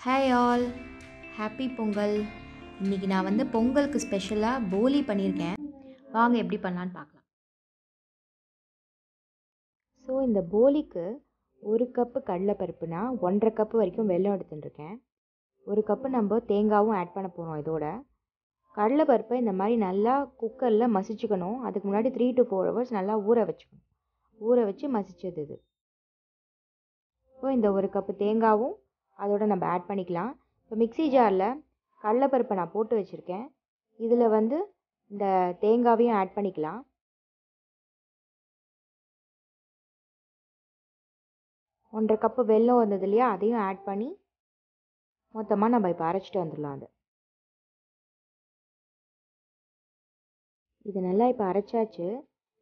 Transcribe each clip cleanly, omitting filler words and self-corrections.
Hi all, happy Pongal. இன்றைக்கி நான் பொங்கலுக்கு ஸ்பெஷலாக போலி பண்ணியிருக்கேன். வாங்க எப்படி பண்ணலான்னு பார்க்கலாம். ஸோ இந்த போலிக்கு 1 கப்பு கடலைப்பருப்புனா 1.5 கப்பு வரைக்கும் வெல்லம் எடுத்துட்டுருக்கேன். 1 கப்பு நம்ம தேங்காயும் ஆட் பண்ண போகிறோம். இதோட கடலைப்பருப்பை இந்த மாதிரி நல்லா குக்கரில் மசிச்சுக்கணும். அதுக்கு முன்னாடி 3 to 4 hours நல்லா ஊற வச்சுக்கணும். ஊற வச்சு மசிச்சது இது. ஸோ இந்த 1 கப்பு தேங்காயும் அதோட நம்ம ஆட் பண்ணிக்கலாம். இப்போ மிக்ஸி ஜாரில் கடலைப்பருப்பை நான் போட்டு வச்சுருக்கேன். இதில் இந்த தேங்காவையும் ஆட் பண்ணிக்கலாம். ஒன்றரை கப்பு வெல்லம் வந்தது இல்லையா, அதையும் ஆட் பண்ணி மொத்தமாக நம்ம இப்போ அரைச்சிட்டு வந்துடலாம். இது நல்லா இப்போ அரைச்சாச்சு.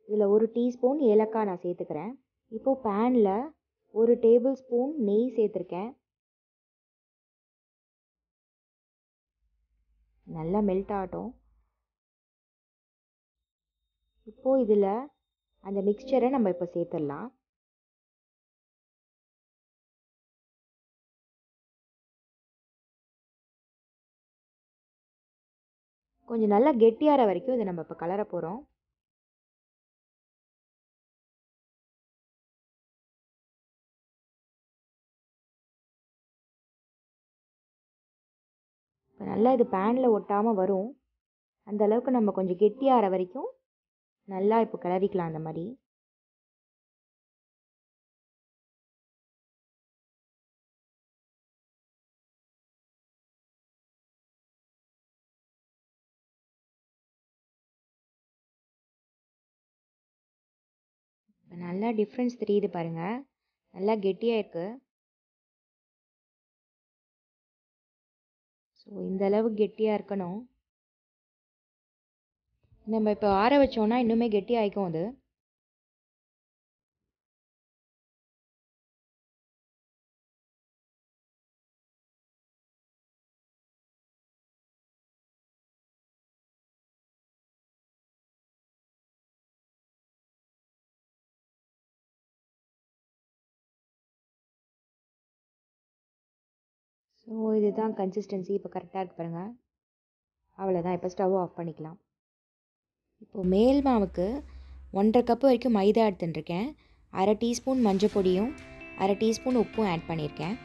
இதில் 1 டீஸ்பூன் ஏலக்காய் நான் சேர்த்துக்கிறேன். இப்போது பேனில் 1 டேபிள் ஸ்பூன் நெய் சேர்த்துருக்கேன். நல்லா மெல்ட் ஆகட்டும். இப்போது இதில் அந்த மிக்சரை நம்ம இப்போ சேர்த்துடலாம். கொஞ்சம் நல்லா கெட்டியாகிற வரைக்கும் இதை நம்ம இப்போ கலர போகிறோம். இப்போ நல்லா இது பேனில் ஒட்டாமல் வரும். அந்த அளவுக்கு நம்ம கொஞ்சம் கெட்டியாகிற வரைக்கும் நல்லா இப்போ கிளறிக்கலாம். அந்த மாதிரி இப்போ நல்லா டிஃப்ரென்ஸ் தெரியுது பாருங்கள். நல்லா கெட்டியாக இருக்குது. ஸோ இந்த அளவு கெட்டியாக இருக்கணும். நம்ம இப்போ ஆற வச்சோன்னா இன்னுமே கெட்டி ஆகிக்கும் அது. ஸோ இதுதான் கன்சிஸ்டன்சி. இப்போ கரெக்டாக இருக்கு பாருங்கள். அவ்வளோதான். இப்போ ஸ்டவ் ஆஃப் பண்ணிக்கலாம். இப்போது மேல் மாவுக்கு 1.5 கப்பு வரைக்கும் மைதா எடுத்துட்டுருக்கேன். 1/2 டீஸ்பூன் மஞ்சள் பொடியும் 1/2 டீஸ்பூன் உப்பும் ஆட் பண்ணியிருக்கேன்.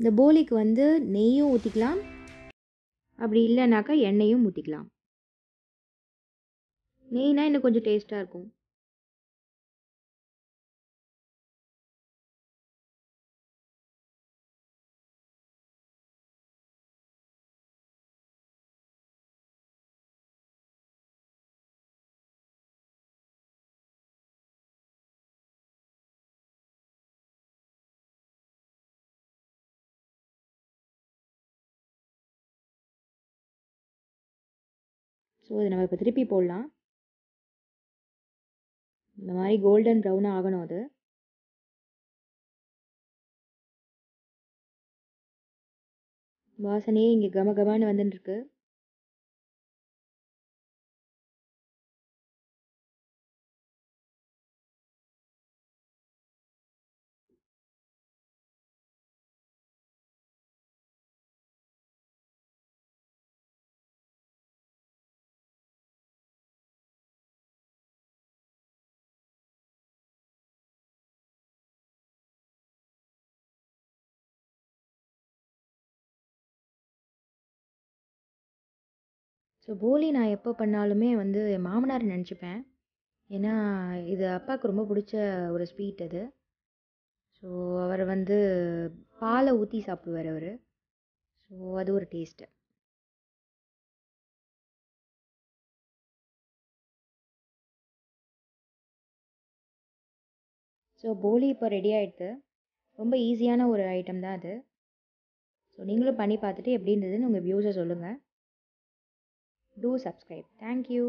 இந்த போலிக்கு வந்து நெய்யும் ஊற்றிக்கலாம், அப்படி இல்லைனாக்கா எண்ணெயும் ஊற்றிக்கலாம். நெய்னா இன்னும் கொஞ்சம் டேஸ்ட்டாக இருக்கும். ஸோ இதை நம்ம இப்போ திருப்பி போடலாம். இந்த மாதிரி கோல்டன் ப்ரௌனாக ஆகணும் அது. வாசனையே இங்கே கம கமன்னு வந்துட்டுருக்கு. ஸோ போலி நான் எப்போ பண்ணாலுமே வந்து என் மாமனார் நினச்சிப்பேன். ஏன்னா இது அப்பாவுக்கு ரொம்ப பிடிச்ச ஒரு ஸ்வீட் அது. ஸோ அவர் வந்து பாலை ஊற்றி சாப்பிடுவார் அவர். ஸோ அது ஒரு டேஸ்ட்டு. ஸோ போலி இப்போ ரெடி ஆகிடுது. ரொம்ப ஈஸியான ஒரு ஐட்டம் தான் அது. ஸோ நீங்களும் பண்ணி பார்த்துட்டு எப்படி இருந்ததுன்னு உங்கள் வியூஸை சொல்லுங்கள். Two subscribe. தேங்க்யூ.